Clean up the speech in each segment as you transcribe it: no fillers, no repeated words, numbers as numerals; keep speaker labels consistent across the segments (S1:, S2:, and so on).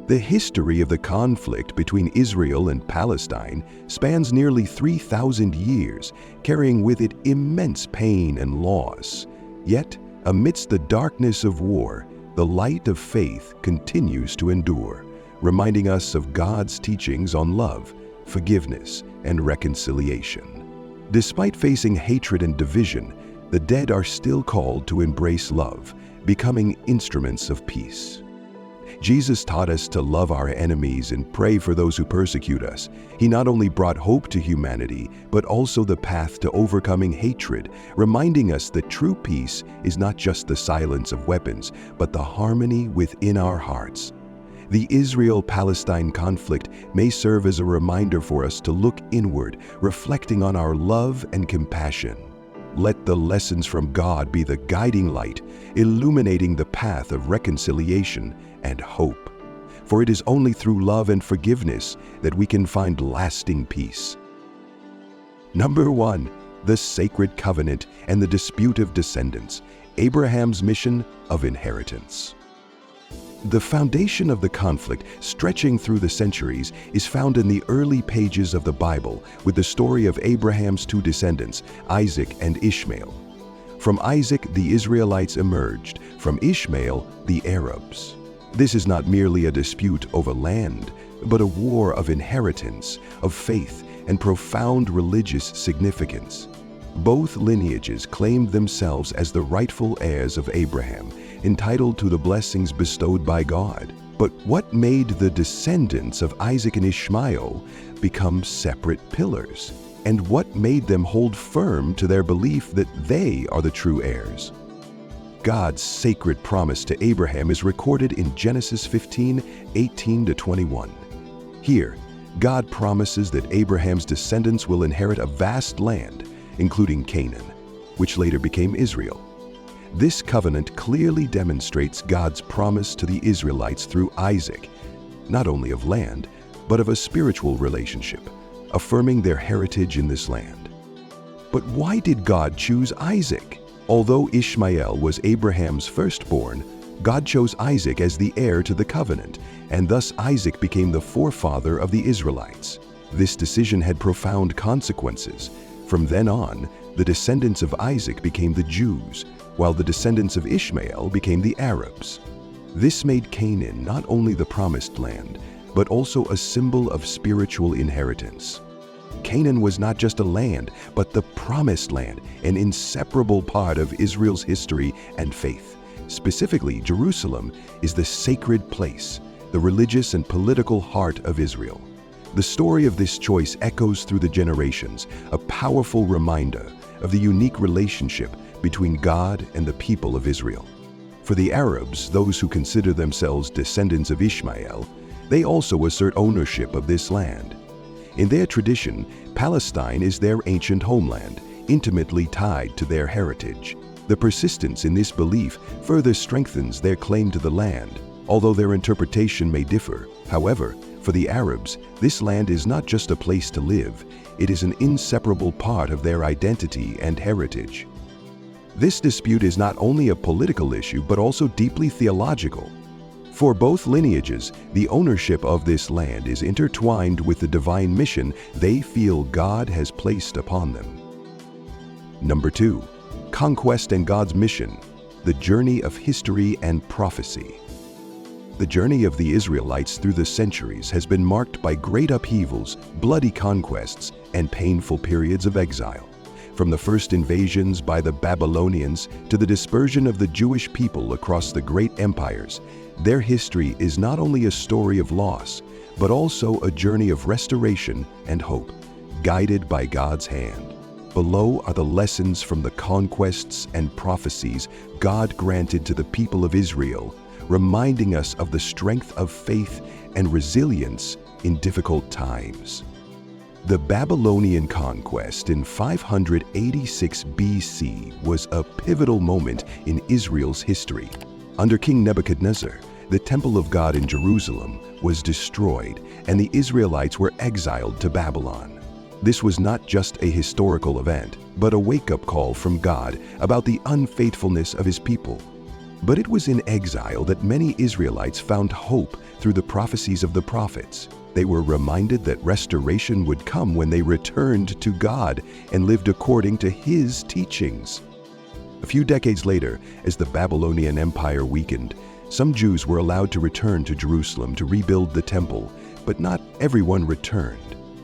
S1: The history of the conflict between Israel and Palestine spans nearly 3,000 years, carrying with it immense pain and loss. Yet, amidst the darkness of war, the light of faith continues to endure, reminding us of God's teachings on love, forgiveness, and reconciliation. Despite facing hatred and division, the dead are still called to embrace love, becoming instruments of peace. Jesus taught us to love our enemies and pray for those who persecute us. He not only brought hope to humanity, but also the path to overcoming hatred, reminding us that true peace is not just the silence of weapons, but the harmony within our hearts. The Israel-Palestine conflict may serve as a reminder for us to look inward, reflecting on our love and compassion. Let the lessons from God be the guiding light, illuminating the path of reconciliation and hope. For it is only through love and forgiveness that we can find lasting peace. Number 1. The Sacred Covenant and the Dispute of Descendants, Abraham's Mission of Inheritance. The foundation of the conflict, stretching through the centuries, is found in the early pages of the Bible with the story of Abraham's two descendants, Isaac and Ishmael. From Isaac, the Israelites emerged; from Ishmael, the Arabs. This is not merely a dispute over land, but a war of inheritance, of faith, and profound religious significance. Both lineages claimed themselves as the rightful heirs of Abraham, entitled to the blessings bestowed by God. But what made the descendants of Isaac and Ishmael become separate pillars? And what made them hold firm to their belief that they are the true heirs? God's sacred promise to Abraham is recorded in Genesis 15:18-21. Here, God promises that Abraham's descendants will inherit a vast land, including Canaan, which later became Israel. This covenant clearly demonstrates God's promise to the Israelites through Isaac, not only of land, but of a spiritual relationship, affirming their heritage in this land. But why did God choose Isaac? Although Ishmael was Abraham's firstborn, God chose Isaac as the heir to the covenant, and thus Isaac became the forefather of the Israelites. This decision had profound consequences. From then on, the descendants of Isaac became the Jews, while the descendants of Ishmael became the Arabs. This made Canaan not only the promised land, but also a symbol of spiritual inheritance. Canaan was not just a land, but the promised land, an inseparable part of Israel's history and faith. Specifically, Jerusalem is the sacred place, the religious and political heart of Israel. The story of this choice echoes through the generations, a powerful reminder of the unique relationship between God and the people of Israel. For the Arabs, those who consider themselves descendants of Ishmael, they also assert ownership of this land. In their tradition, Palestine is their ancient homeland, intimately tied to their heritage. The persistence in this belief further strengthens their claim to the land, although their interpretation may differ. However, for the Arabs, this land is not just a place to live, it is an inseparable part of their identity and heritage. This dispute is not only a political issue, but also deeply theological. For both lineages, the ownership of this land is intertwined with the divine mission they feel God has placed upon them. Number 2. Conquest and God's Mission, the Journey of History and Prophecy. The journey of the Israelites through the centuries has been marked by great upheavals, bloody conquests, and painful periods of exile. From the first invasions by the Babylonians to the dispersion of the Jewish people across the great empires, their history is not only a story of loss, but also a journey of restoration and hope, guided by God's hand. Below are the lessons from the conquests and prophecies God granted to the people of Israel, reminding us of the strength of faith and resilience in difficult times. The Babylonian conquest in 586 BC was a pivotal moment in Israel's history. Under King Nebuchadnezzar, the temple of God in Jerusalem was destroyed, and the Israelites were exiled to Babylon. This was not just a historical event, but a wake-up call from God about the unfaithfulness of His people. But it was in exile that many Israelites found hope through the prophecies of the prophets. They were reminded that restoration would come when they returned to God and lived according to His teachings. A few decades later, as the Babylonian Empire weakened, some Jews were allowed to return to Jerusalem to rebuild the temple, but not everyone returned.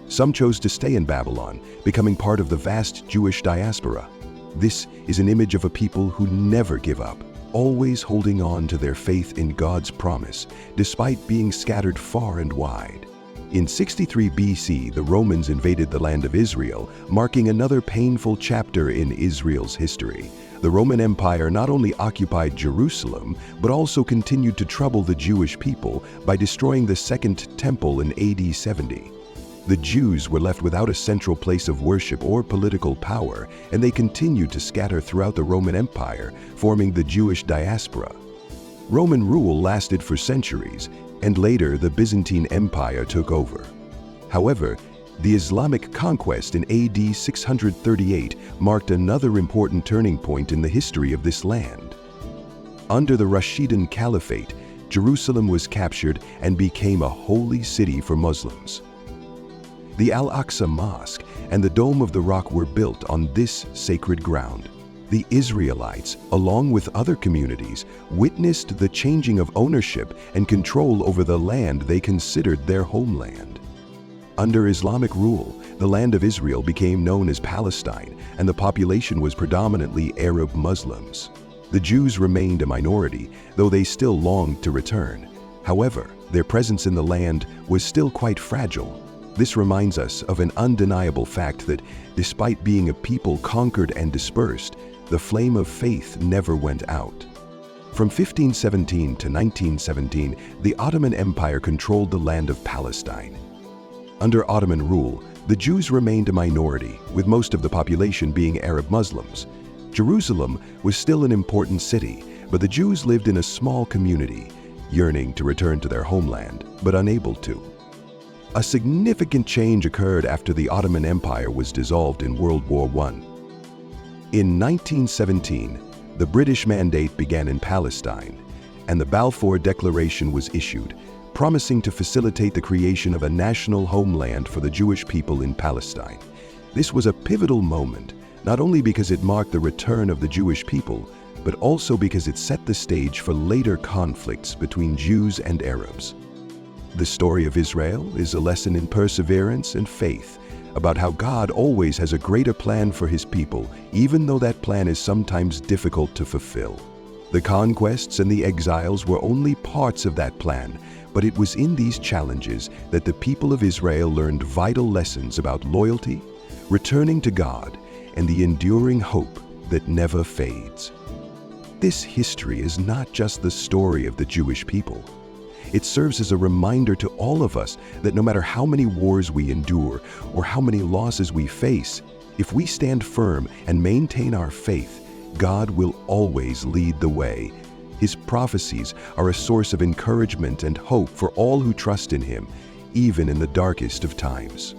S1: Some chose to stay in Babylon, becoming part of the vast Jewish diaspora. This is an image of a people who never give up, always holding on to their faith in God's promise, despite being scattered far and wide. In 63 BC, the Romans invaded the land of Israel, marking another painful chapter in Israel's history. The Roman Empire not only occupied Jerusalem, but also continued to trouble the Jewish people by destroying the Second Temple in AD 70. The Jews were left without a central place of worship or political power, and they continued to scatter throughout the Roman Empire, forming the Jewish diaspora. Roman rule lasted for centuries, and later the Byzantine Empire took over. However, the Islamic conquest in AD 638 marked another important turning point in the history of this land. Under the Rashidun Caliphate, Jerusalem was captured and became a holy city for Muslims. The Al-Aqsa Mosque and the Dome of the Rock were built on this sacred ground. The Israelites, along with other communities, witnessed the changing of ownership and control over the land they considered their homeland. Under Islamic rule, the land of Israel became known as Palestine, and the population was predominantly Arab Muslims. The Jews remained a minority, though they still longed to return. However, their presence in the land was still quite fragile. This reminds us of an undeniable fact that, despite being a people conquered and dispersed, the flame of faith never went out. From 1517 to 1917, the Ottoman Empire controlled the land of Palestine. Under Ottoman rule, the Jews remained a minority, with most of the population being Arab Muslims. Jerusalem was still an important city, but the Jews lived in a small community, yearning to return to their homeland, but unable to. A significant change occurred after the Ottoman Empire was dissolved in World War I. In 1917, the British Mandate began in Palestine, and the Balfour Declaration was issued, promising to facilitate the creation of a national homeland for the Jewish people in Palestine. This was a pivotal moment, not only because it marked the return of the Jewish people, but also because it set the stage for later conflicts between Jews and Arabs. The story of Israel is a lesson in perseverance and faith, about how God always has a greater plan for His people, even though that plan is sometimes difficult to fulfill. The conquests and the exiles were only parts of that plan, but it was in these challenges that the people of Israel learned vital lessons about loyalty, returning to God, and the enduring hope that never fades. This history is not just the story of the Jewish people. It serves as a reminder to all of us that no matter how many wars we endure or how many losses we face, if we stand firm and maintain our faith, God will always lead the way. His prophecies are a source of encouragement and hope for all who trust in Him, even in the darkest of times.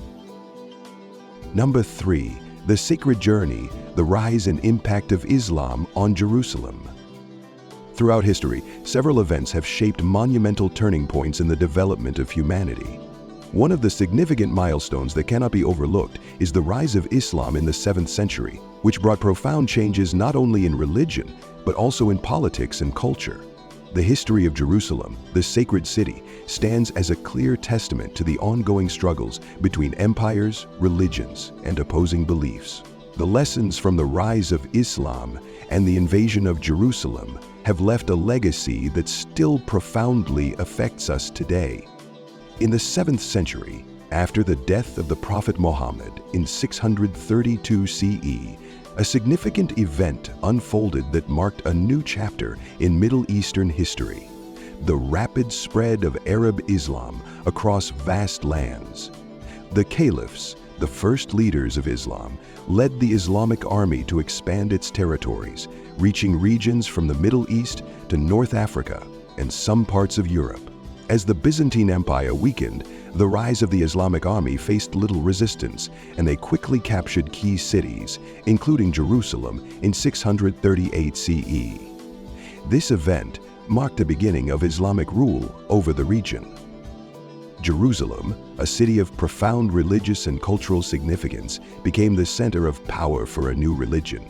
S1: Number 3, the sacred journey, the rise and impact of Islam on Jerusalem. Throughout history, several events have shaped monumental turning points in the development of humanity. One of the significant milestones that cannot be overlooked is the rise of Islam in the 7th century, which brought profound changes not only in religion, but also in politics and culture. The history of Jerusalem, the sacred city, stands as a clear testament to the ongoing struggles between empires, religions, and opposing beliefs. The lessons from the rise of Islam and the invasion of Jerusalem have left a legacy that still profoundly affects us today. In the 7th century, after the death of the Prophet Muhammad in 632 CE, a significant event unfolded that marked a new chapter in Middle Eastern history: the rapid spread of Arab Islam across vast lands. The caliphs, the first leaders of Islam, led the Islamic army to expand its territories, reaching regions from the Middle East to North Africa and some parts of Europe. As the Byzantine Empire weakened, the rise of the Islamic army faced little resistance, and they quickly captured key cities, including Jerusalem, in 638 CE. This event marked the beginning of Islamic rule over the region. Jerusalem, a city of profound religious and cultural significance, became the center of power for a new religion.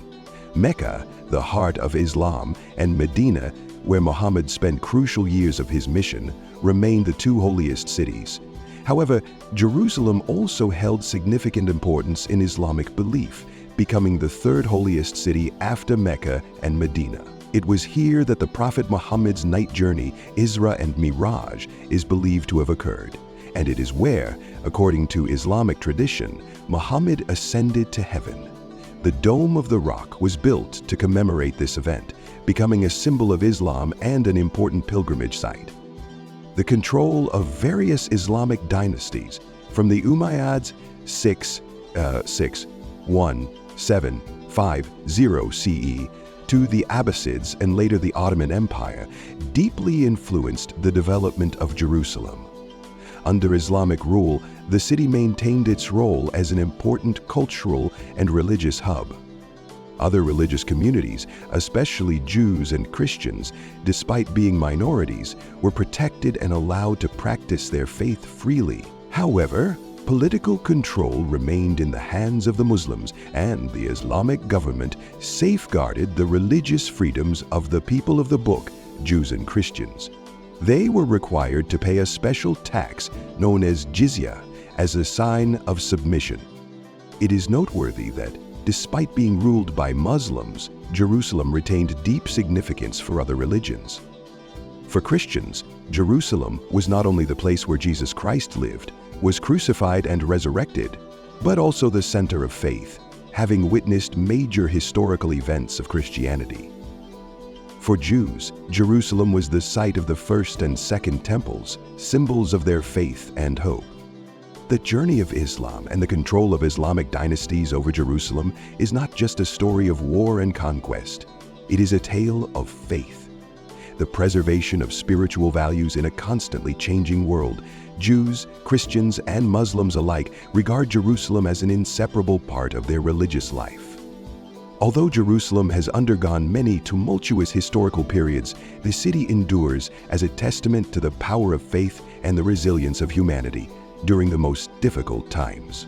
S1: Mecca, the heart of Islam, and Medina, where Muhammad spent crucial years of his mission, remained the two holiest cities. However, Jerusalem also held significant importance in Islamic belief, becoming the third holiest city after Mecca and Medina. It was here that the Prophet Muhammad's night journey, Isra and Miraj, is believed to have occurred, and it is where, according to Islamic tradition, Muhammad ascended to heaven. The Dome of the Rock was built to commemorate this event, becoming a symbol of Islam and an important pilgrimage site. The control of various Islamic dynasties, from the Umayyads 1750 CE to the Abbasids and later the Ottoman Empire, deeply influenced the development of Jerusalem. Under Islamic rule, the city maintained its role as an important cultural and religious hub. Other religious communities, especially Jews and Christians, despite being minorities, were protected and allowed to practice their faith freely. However, political control remained in the hands of the Muslims, and the Islamic government safeguarded the religious freedoms of the people of the book, Jews and Christians. They were required to pay a special tax known as jizya as a sign of submission. It is noteworthy that, despite being ruled by Muslims, Jerusalem retained deep significance for other religions. For Christians, Jerusalem was not only the place where Jesus Christ lived, was crucified and resurrected, but also the center of faith, having witnessed major historical events of Christianity. For Jews, Jerusalem was the site of the first and second temples, symbols of their faith and hope. The journey of Islam and the control of Islamic dynasties over Jerusalem is not just a story of war and conquest. It is a tale of faith. The preservation of spiritual values in a constantly changing world. Jews, Christians, and Muslims alike regard Jerusalem as an inseparable part of their religious life. Although Jerusalem has undergone many tumultuous historical periods, the city endures as a testament to the power of faith and the resilience of humanity during the most difficult times.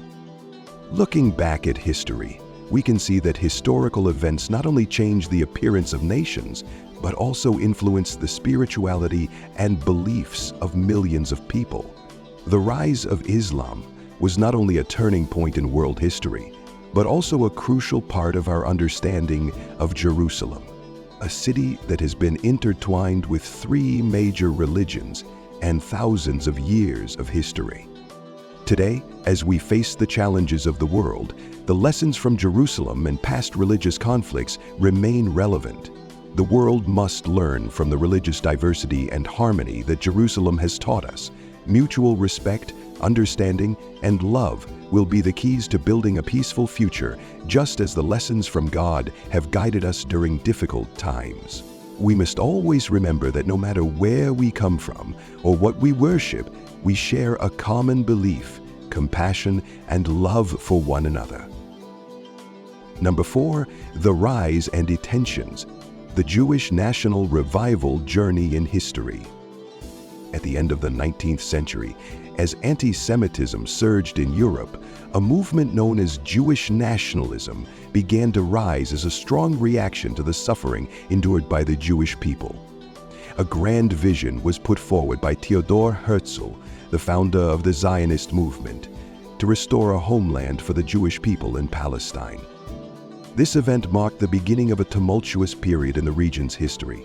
S1: Looking back at history, we can see that historical events not only change the appearance of nations, but also influence the spirituality and beliefs of millions of people. The rise of Islam was not only a turning point in world history, but also a crucial part of our understanding of Jerusalem, a city that has been intertwined with three major religions and thousands of years of history. Today, as we face the challenges of the world, the lessons from Jerusalem and past religious conflicts remain relevant. The world must learn from the religious diversity and harmony that Jerusalem has taught us. Mutual respect, understanding, and love will be the keys to building a peaceful future, just as the lessons from God have guided us during difficult times. We must always remember that no matter where we come from or what we worship, we share a common belief, compassion, and love for one another. Number 4, the rise and detentions. The Jewish national revival journey in history. At the end of the 19th century, as anti-Semitism surged in Europe, a movement known as Jewish nationalism began to rise as a strong reaction to the suffering endured by the Jewish people. A grand vision was put forward by Theodor Herzl, the founder of the Zionist movement, to restore a homeland for the Jewish people in Palestine. This event marked the beginning of a tumultuous period in the region's history.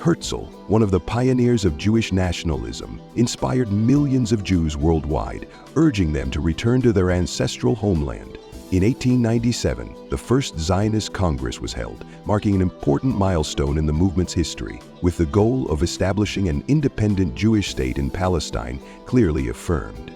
S1: Herzl, one of the pioneers of Jewish nationalism, inspired millions of Jews worldwide, urging them to return to their ancestral homeland. In 1897, the first Zionist Congress was held, marking an important milestone in the movement's history, with the goal of establishing an independent Jewish state in Palestine clearly affirmed.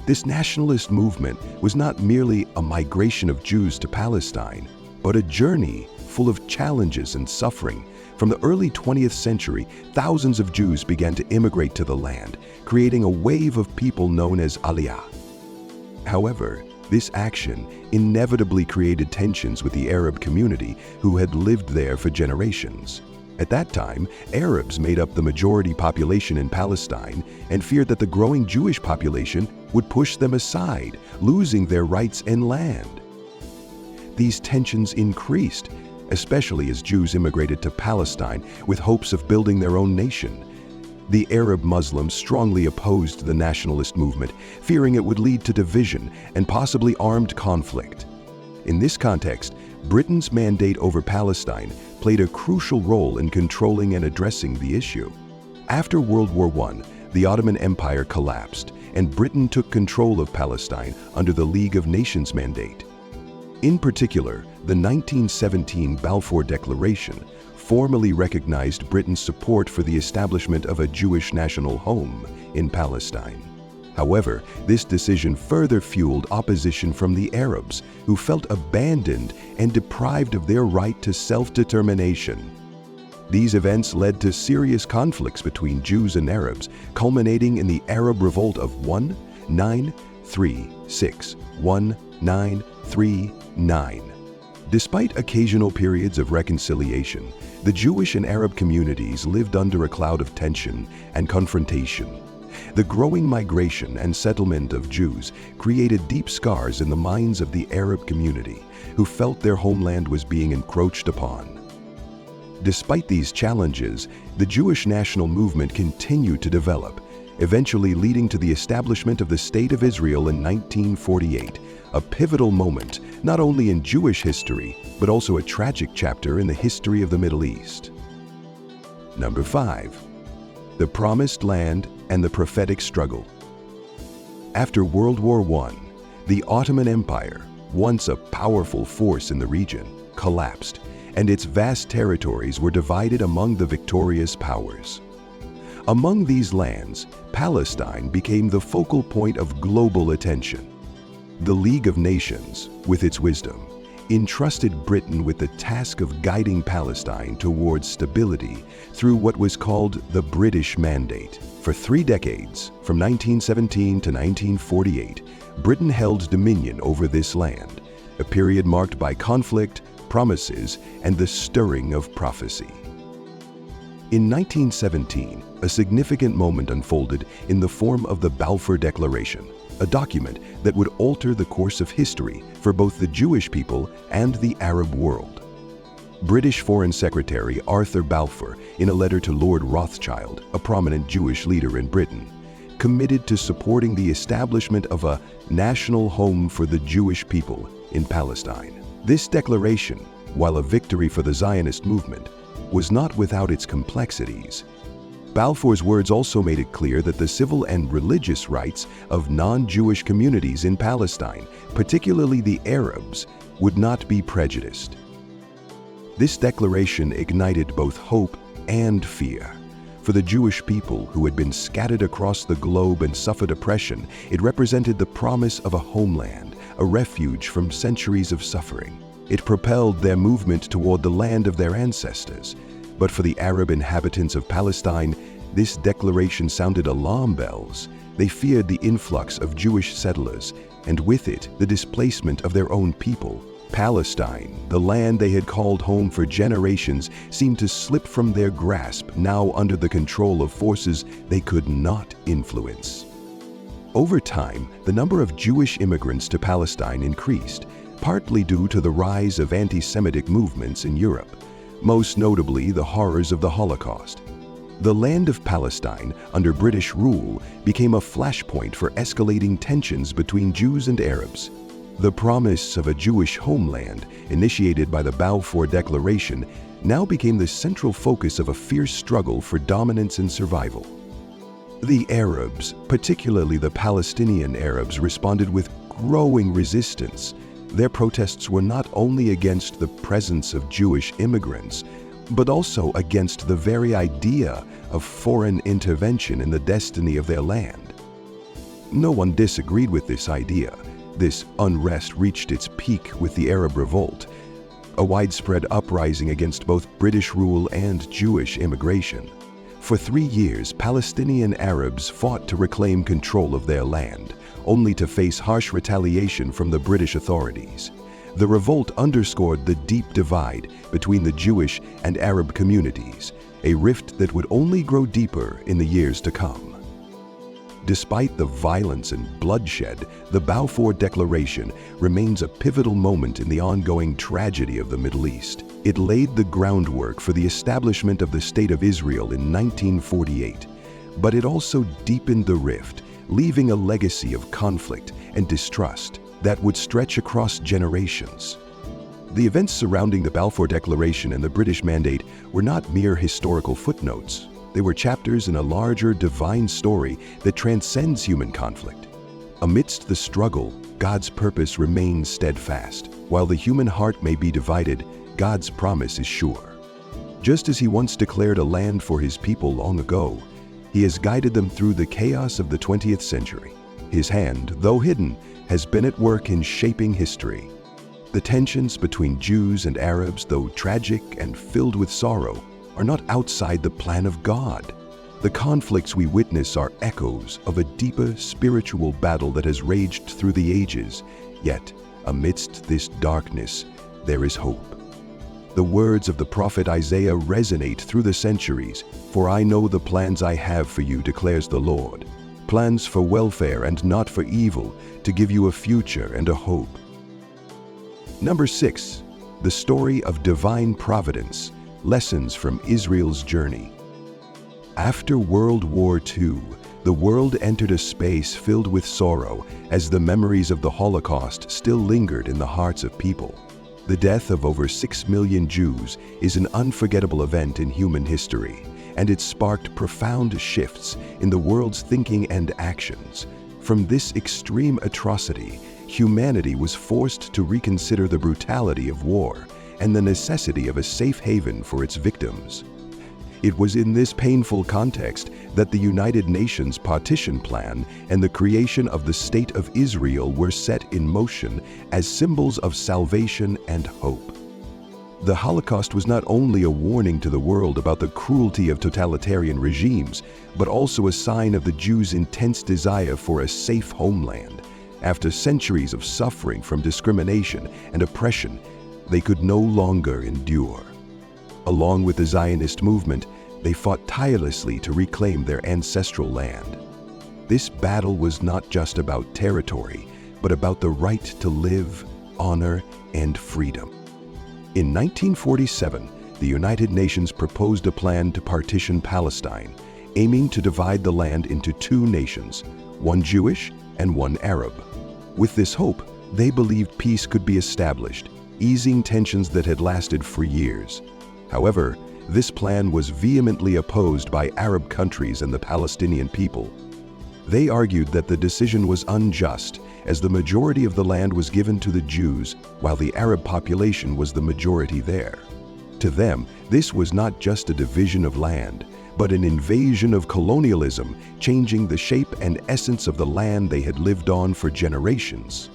S1: This nationalist movement was not merely a migration of Jews to Palestine, but a journey full of challenges and suffering. From the early 20th century, thousands of Jews began to immigrate to the land, creating a wave of people known as Aliyah. However, this action inevitably created tensions with the Arab community who had lived there for generations. At that time, Arabs made up the majority population in Palestine and feared that the growing Jewish population would push them aside, losing their rights and land. These tensions increased, especially as Jews immigrated to Palestine with hopes of building their own nation. The Arab Muslims strongly opposed the nationalist movement, fearing it would lead to division and possibly armed conflict. In this context, Britain's mandate over Palestine played a crucial role in controlling and addressing the issue. After World War I, the Ottoman Empire collapsed, and Britain took control of Palestine under the League of Nations mandate. In particular, the 1917 Balfour Declaration formally recognized Britain's support for the establishment of a Jewish national home in Palestine. However, this decision further fueled opposition from the Arabs, who felt abandoned and deprived of their right to self-determination. These events led to serious conflicts between Jews and Arabs, culminating in the Arab Revolt of 1939. Despite occasional periods of reconciliation, the Jewish and Arab communities lived under a cloud of tension and confrontation. The growing migration and settlement of Jews created deep scars in the minds of the Arab community, who felt their homeland was being encroached upon. Despite these challenges, the Jewish national movement continued to develop, eventually leading to the establishment of the State of Israel in 1948, a pivotal moment not only in Jewish history, but also a tragic chapter in the history of the Middle East. Number 5. The Promised Land and the Prophetic Struggle. After World War I, the Ottoman Empire, once a powerful force in the region, collapsed, and its vast territories were divided among the victorious powers. Among these lands, Palestine became the focal point of global attention. The League of Nations, with its wisdom, entrusted Britain with the task of guiding Palestine towards stability through what was called the British Mandate. For 3 decades, from 1917 to 1948, Britain held dominion over this land, a period marked by conflict, promises, and the stirring of prophecy. In 1917, a significant moment unfolded in the form of the Balfour Declaration, a document that would alter the course of history for both the Jewish people and the Arab world. British Foreign Secretary Arthur Balfour, in a letter to Lord Rothschild, a prominent Jewish leader in Britain, committed to supporting the establishment of a national home for the Jewish people in Palestine. This declaration, while a victory for the Zionist movement, was not without its complexities. Balfour's words also made it clear that the civil and religious rights of non-Jewish communities in Palestine, particularly the Arabs, would not be prejudiced. This declaration ignited both hope and fear. For the Jewish people who had been scattered across the globe and suffered oppression, it represented the promise of a homeland, a refuge from centuries of suffering. It propelled their movement toward the land of their ancestors. But for the Arab inhabitants of Palestine, this declaration sounded alarm bells. They feared the influx of Jewish settlers, and with it, the displacement of their own people. Palestine, the land they had called home for generations, seemed to slip from their grasp, now under the control of forces they could not influence. Over time, the number of Jewish immigrants to Palestine increased, partly due to the rise of anti-Semitic movements in Europe, most notably the horrors of the Holocaust. The land of Palestine, under British rule, became a flashpoint for escalating tensions between Jews and Arabs. The promise of a Jewish homeland, initiated by the Balfour Declaration, now became the central focus of a fierce struggle for dominance and survival. The Arabs, particularly the Palestinian Arabs, responded with growing resistance. Their protests were not only against the presence of Jewish immigrants, but also against the very idea of foreign intervention in the destiny of their land. No one disagreed with this idea. This unrest reached its peak with the Arab Revolt, a widespread uprising against both British rule and Jewish immigration. For 3 years, Palestinian Arabs fought to reclaim control of their land, only to face harsh retaliation from the British authorities. The revolt underscored the deep divide between the Jewish and Arab communities, a rift that would only grow deeper in the years to come. Despite the violence and bloodshed, the Balfour Declaration remains a pivotal moment in the ongoing tragedy of the Middle East. It laid the groundwork for the establishment of the State of Israel in 1948, but it also deepened the rift, leaving a legacy of conflict and distrust that would stretch across generations. The events surrounding the Balfour Declaration and the British Mandate were not mere historical footnotes. They were chapters in a larger divine story that transcends human conflict. Amidst the struggle, God's purpose remains steadfast. While the human heart may be divided, God's promise is sure. Just as He once declared a land for His people long ago, He has guided them through the chaos of the 20th century. His hand, though hidden, has been at work in shaping history. The tensions between Jews and Arabs, though tragic and filled with sorrow, are not outside the plan of God. The conflicts we witness are echoes of a deeper spiritual battle that has raged through the ages. Yet, amidst this darkness, there is hope. The words of the prophet Isaiah resonate through the centuries. "For I know the plans I have for you, declares the Lord. Plans for welfare and not for evil, to give you a future and a hope." Number 6. The story of divine providence. Lessons from Israel's journey. After World War II, the world entered a space filled with sorrow as the memories of the Holocaust still lingered in the hearts of people. The death of over 6 million Jews is an unforgettable event in human history, and it sparked profound shifts in the world's thinking and actions. From this extreme atrocity, humanity was forced to reconsider the brutality of war and the necessity of a safe haven for its victims. It was in this painful context that the United Nations Partition Plan and the creation of the State of Israel were set in motion as symbols of salvation and hope. The Holocaust was not only a warning to the world about the cruelty of totalitarian regimes, but also a sign of the Jews' intense desire for a safe homeland. After centuries of suffering from discrimination and oppression, they could no longer endure. Along with the Zionist movement, they fought tirelessly to reclaim their ancestral land. This battle was not just about territory, but about the right to live, honor, and freedom. In 1947, the United Nations proposed a plan to partition Palestine, aiming to divide the land into 2 nations, one Jewish and one Arab. With this hope, they believed peace could be established, easing tensions that had lasted for years. However, this plan was vehemently opposed by Arab countries and the Palestinian people. They argued that the decision was unjust, as the majority of the land was given to the Jews, while the Arab population was the majority there. To them, this was not just a division of land, but an invasion of colonialism, changing the shape and essence of the land they had lived on for generations.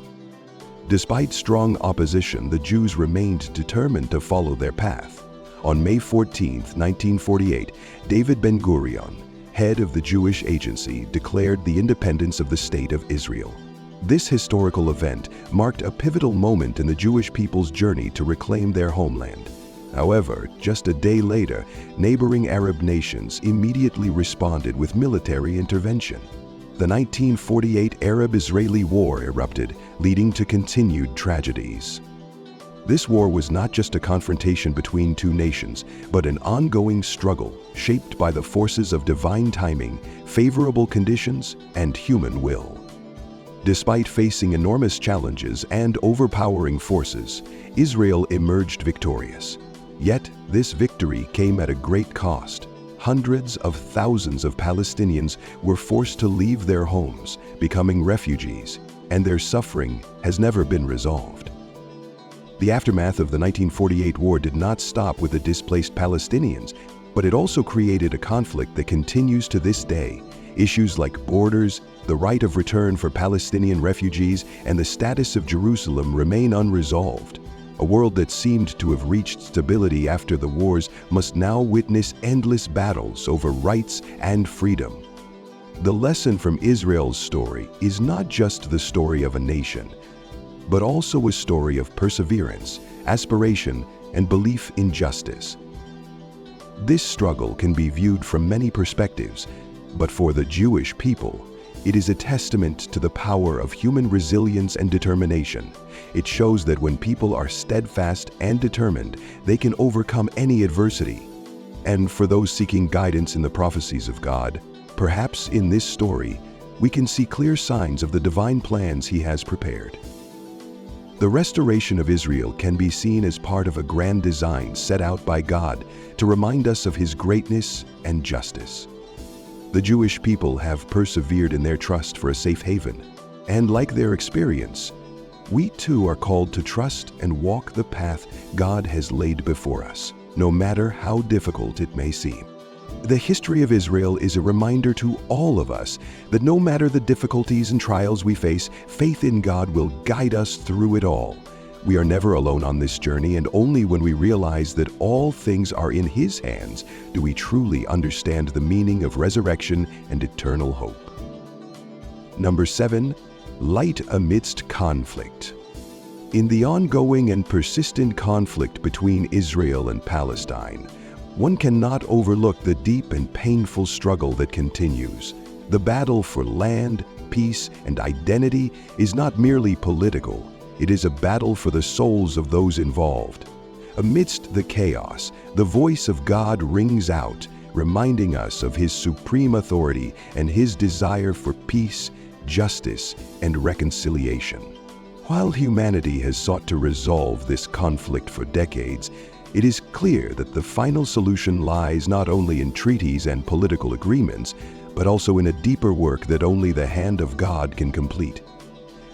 S1: Despite strong opposition, the Jews remained determined to follow their path. On May 14, 1948, David Ben-Gurion, head of the Jewish Agency, declared the independence of the State of Israel. This historical event marked a pivotal moment in the Jewish people's journey to reclaim their homeland. However, just a day later, neighboring Arab nations immediately responded with military intervention. The 1948 Arab-Israeli War erupted, leading to continued tragedies. This war was not just a confrontation between 2 nations, but an ongoing struggle shaped by the forces of divine timing, favorable conditions, and human will. Despite facing enormous challenges and overpowering forces, Israel emerged victorious. Yet, this victory came at a great cost. Hundreds of thousands of Palestinians were forced to leave their homes, becoming refugees, and their suffering has never been resolved. The aftermath of the 1948 war did not stop with the displaced Palestinians, but it also created a conflict that continues to this day. Issues like borders, the right of return for Palestinian refugees, and the status of Jerusalem remain unresolved. A world that seemed to have reached stability after the wars must now witness endless battles over rights and freedom. The lesson from Israel's story is not just the story of a nation. but also a story of perseverance, aspiration, and belief in justice. This struggle can be viewed from many perspectives, but for the Jewish people, it is a testament to the power of human resilience and determination. It shows that when people are steadfast and determined, they can overcome any adversity. And for those seeking guidance in the prophecies of God, perhaps in this story, we can see clear signs of the divine plans He has prepared. The restoration of Israel can be seen as part of a grand design set out by God to remind us of His greatness and justice. The Jewish people have persevered in their trust for a safe haven, and like their experience, we too are called to trust and walk the path God has laid before us, no matter how difficult it may seem. The history of Israel is a reminder to all of us that no matter the difficulties and trials we face, faith in God will guide us through it all. We are never alone on this journey, and only when we realize that all things are in His hands do we truly understand the meaning of resurrection and eternal hope. Number 7, light amidst conflict. In the ongoing and persistent conflict between Israel and Palestine, one cannot overlook the deep and painful struggle that continues. The battle for land, peace, and identity is not merely political. It is a battle for the souls of those involved. Amidst the chaos, the voice of God rings out, reminding us of His supreme authority and His desire for peace, justice, and reconciliation. While humanity has sought to resolve this conflict for decades, it is clear that the final solution lies not only in treaties and political agreements, but also in a deeper work that only the hand of God can complete.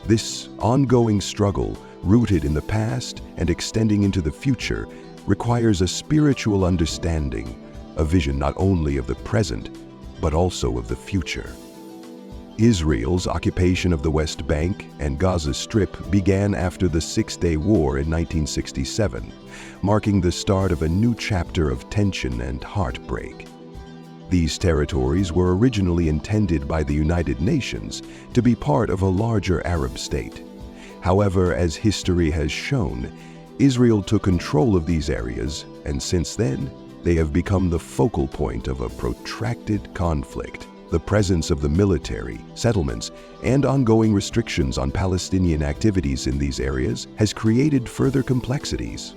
S1: This ongoing struggle, rooted in the past and extending into the future, requires a spiritual understanding, a vision not only of the present, but also of the future. Israel's occupation of the West Bank and Gaza Strip began after the Six-Day War in 1967, marking the start of a new chapter of tension and heartbreak. These territories were originally intended by the United Nations to be part of a larger Arab state. However, as history has shown, Israel took control of these areas, and since then, they have become the focal point of a protracted conflict. The presence of the military, settlements, and ongoing restrictions on Palestinian activities in these areas has created further complexities.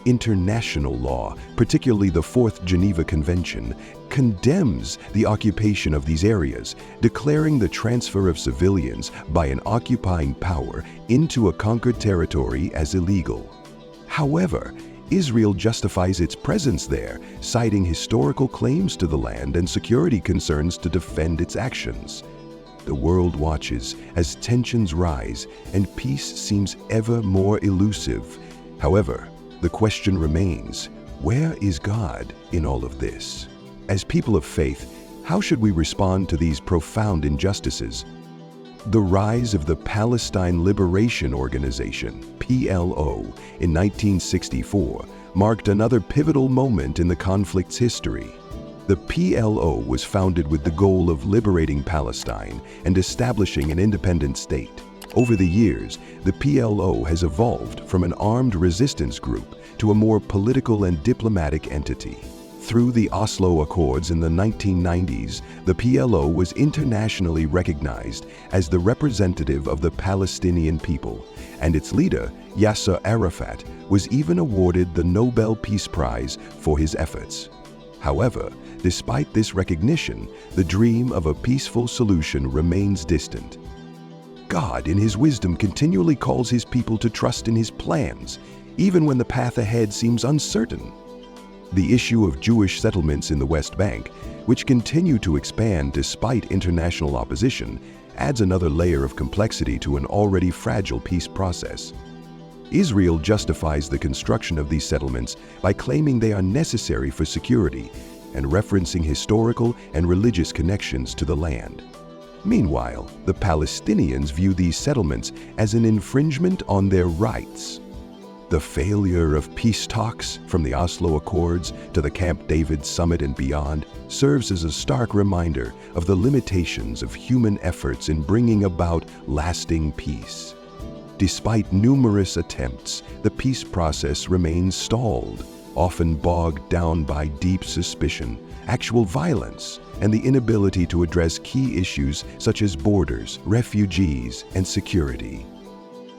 S1: International law, particularly the Fourth Geneva Convention, condemns the occupation of these areas, declaring the transfer of civilians by an occupying power into a conquered territory as illegal. However, Israel justifies its presence there, citing historical claims to the land and security concerns to defend its actions. The world watches as tensions rise and peace seems ever more elusive. However, the question remains, where is God in all of this? As people of faith, how should we respond to these profound injustices? The rise of the Palestine Liberation Organization, PLO, in 1964 marked another pivotal moment in the conflict's history. The PLO was founded with the goal of liberating Palestine and establishing an independent state. Over the years, the PLO has evolved from an armed resistance group to a more political and diplomatic entity. Through the Oslo Accords in the 1990s, the PLO was internationally recognized as the representative of the Palestinian people, and its leader, Yasser Arafat, was even awarded the Nobel Peace Prize for his efforts. However, despite this recognition, the dream of a peaceful solution remains distant. God, in His wisdom, continually calls His people to trust in His plans, even when the path ahead seems uncertain. The issue of Jewish settlements in the West Bank, which continue to expand despite international opposition, adds another layer of complexity to an already fragile peace process. Israel justifies the construction of these settlements by claiming they are necessary for security and referencing historical and religious connections to the land. Meanwhile, the Palestinians view these settlements as an infringement on their rights. The failure of peace talks, from the Oslo Accords to the Camp David Summit and beyond, serves as a stark reminder of the limitations of human efforts in bringing about lasting peace. Despite numerous attempts, the peace process remains stalled, often bogged down by deep suspicion, actual violence, and the inability to address key issues such as borders, refugees, and security.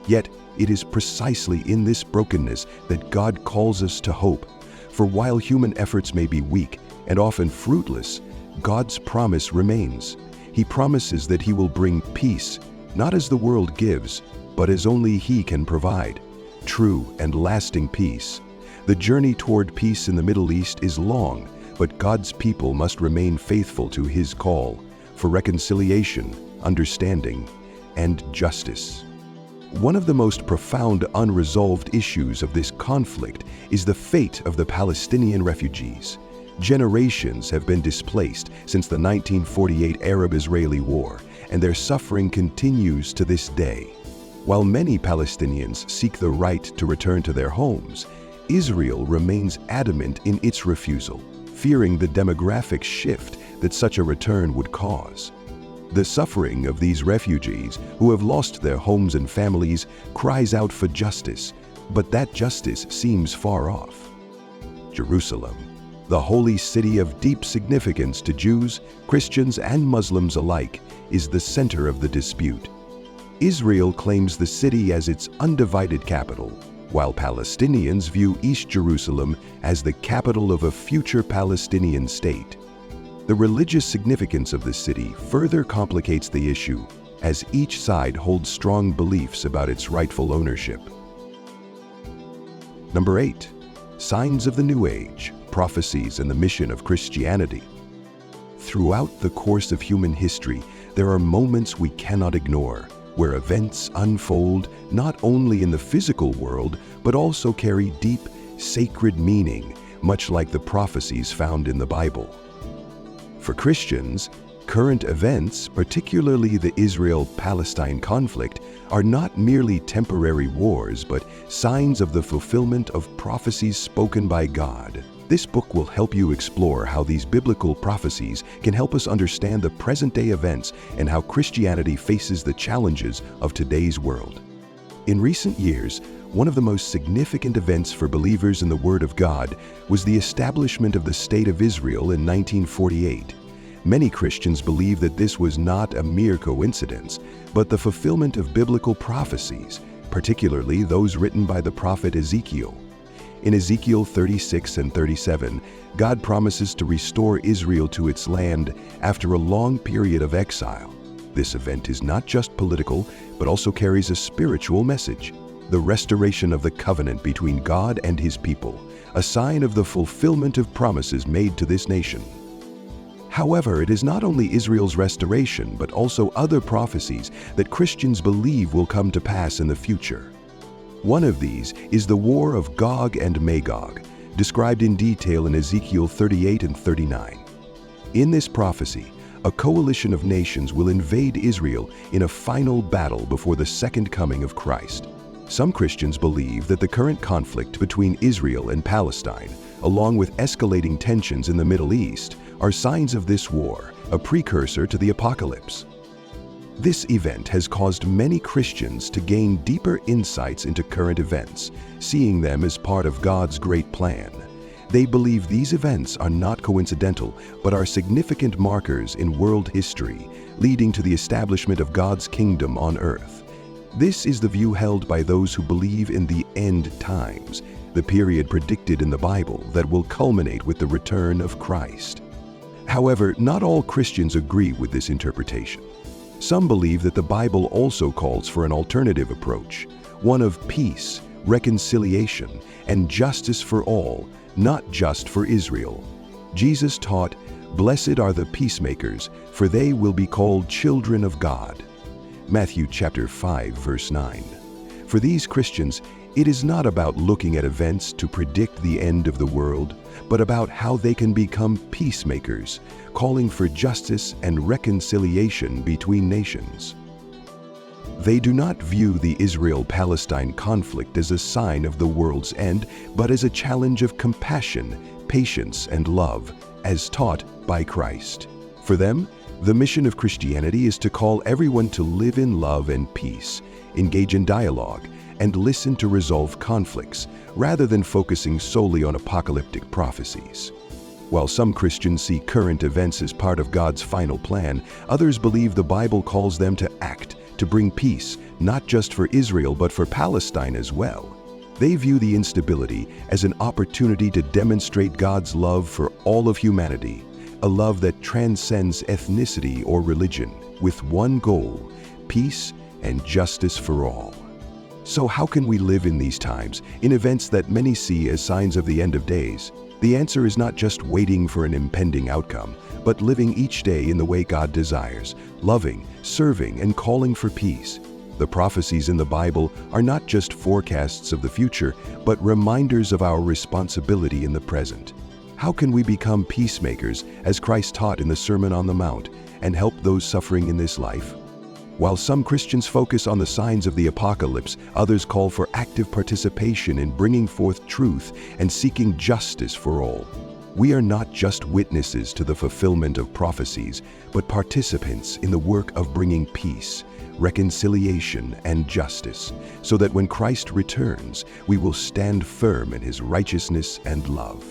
S1: Yet, it is precisely in this brokenness that God calls us to hope. For while human efforts may be weak and often fruitless, God's promise remains. He promises that He will bring peace, not as the world gives, but as only He can provide, true and lasting peace. The journey toward peace in the Middle East is long, but God's people must remain faithful to His call for reconciliation, understanding, and justice. One of the most profound unresolved issues of this conflict is the fate of the Palestinian refugees. Generations have been displaced since the 1948 Arab-Israeli War, and their suffering continues to this day. While many Palestinians seek the right to return to their homes, Israel remains adamant in its refusal, fearing the demographic shift that such a return would cause. The suffering of these refugees who have lost their homes and families cries out for justice, but that justice seems far off. Jerusalem, the holy city of deep significance to Jews, Christians, and Muslims alike, is the center of the dispute. Israel claims the city as its undivided capital, while Palestinians view East Jerusalem as the capital of a future Palestinian state. The religious significance of the city further complicates the issue, as each side holds strong beliefs about its rightful ownership. Number 8. Signs of the New Age, Prophecies and the Mission of Christianity. Throughout the course of human history, there are moments we cannot ignore, where events unfold not only in the physical world, but also carry deep, sacred meaning, much like the prophecies found in the Bible. For Christians, current events, particularly the Israel-Palestine conflict, are not merely temporary wars, but signs of the fulfillment of prophecies spoken by God. This book will help you explore how these biblical prophecies can help us understand the present-day events and how Christianity faces the challenges of today's world. In recent years, one of the most significant events for believers in the Word of God was the establishment of the State of Israel in 1948. Many Christians believe that this was not a mere coincidence, but the fulfillment of biblical prophecies, particularly those written by the prophet Ezekiel. In Ezekiel 36 and 37, God promises to restore Israel to its land after a long period of exile. This event is not just political, but also carries a spiritual message: the restoration of the covenant between God and His people, a sign of the fulfillment of promises made to this nation. However, it is not only Israel's restoration, but also other prophecies that Christians believe will come to pass in the future. One of these is the war of Gog and Magog, described in detail in Ezekiel 38 and 39. In this prophecy, a coalition of nations will invade Israel in a final battle before the second coming of Christ. Some Christians believe that the current conflict between Israel and Palestine, along with escalating tensions in the Middle East, are signs of this war, a precursor to the apocalypse. This event has caused many Christians to gain deeper insights into current events, seeing them as part of God's great plan. They believe these events are not coincidental, but are significant markers in world history, leading to the establishment of God's kingdom on earth. This is the view held by those who believe in the end times, the period predicted in the Bible that will culminate with the return of Christ. However, not all Christians agree with this interpretation. Some believe that the Bible also calls for an alternative approach, one of peace, reconciliation, and justice for all, not just for Israel. Jesus taught, "Blessed are the peacemakers, for they will be called children of God." Matthew chapter 5, verse 9. For these Christians, it is not about looking at events to predict the end of the world, but about how they can become peacemakers, calling for justice and reconciliation between nations. They do not view the Israel-Palestine conflict as a sign of the world's end, but as a challenge of compassion, patience, and love, as taught by Christ. For them, The mission of Christianity is to call everyone to live in love and peace, engage in dialogue, and listen to resolve conflicts, rather than focusing solely on apocalyptic prophecies. While some Christians see current events as part of God's final plan, others believe the Bible calls them to act, to bring peace, not just for Israel but for Palestine as well. They view the instability as an opportunity to demonstrate God's love for all of humanity, a love that transcends ethnicity or religion, with one goal: peace and justice for all. So how can we live in these times, in events that many see as signs of the end of days? The answer is not just waiting for an impending outcome, but living each day in the way God desires, loving, serving, and calling for peace. The prophecies in the Bible are not just forecasts of the future, but reminders of our responsibility in the present. How can we become peacemakers, as Christ taught in the Sermon on the Mount, and help those suffering in this life? While some Christians focus on the signs of the apocalypse, others call for active participation in bringing forth truth and seeking justice for all. We are not just witnesses to the fulfillment of prophecies, but participants in the work of bringing peace, reconciliation, and justice, so that when Christ returns, we will stand firm in His righteousness and love.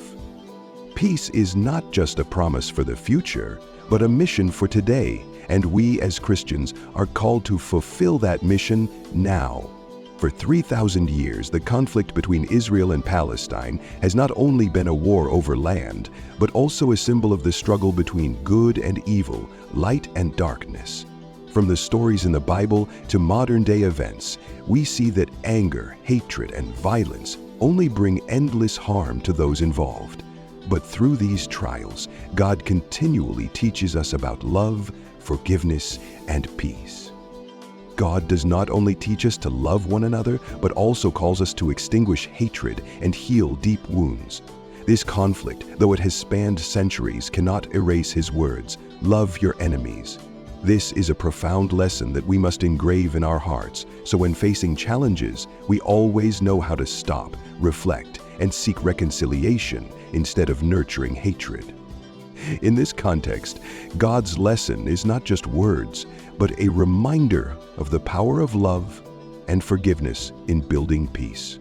S1: Peace is not just a promise for the future, but a mission for today, and we as Christians are called to fulfill that mission now. For 3,000 years, the conflict between Israel and Palestine has not only been a war over land, but also a symbol of the struggle between good and evil, light and darkness. From the stories in the Bible to modern-day events, we see that anger, hatred, and violence only bring endless harm to those involved. But through these trials, God continually teaches us about love, forgiveness, and peace. God does not only teach us to love one another, but also calls us to extinguish hatred and heal deep wounds. This conflict, though it has spanned centuries, cannot erase His words, "Love your enemies." This is a profound lesson that we must engrave in our hearts, so when facing challenges, we always know how to stop, reflect, and seek reconciliation instead of nurturing hatred. In this context, God's lesson is not just words, but a reminder of the power of love and forgiveness in building peace.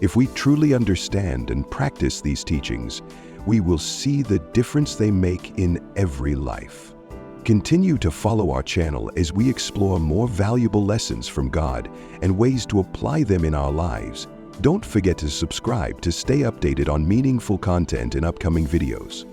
S1: If we truly understand and practice these teachings, we will see the difference they make in every life. Continue to follow our channel as we explore more valuable lessons from God and ways to apply them in our lives. Don't forget to subscribe to stay updated on meaningful content in upcoming videos.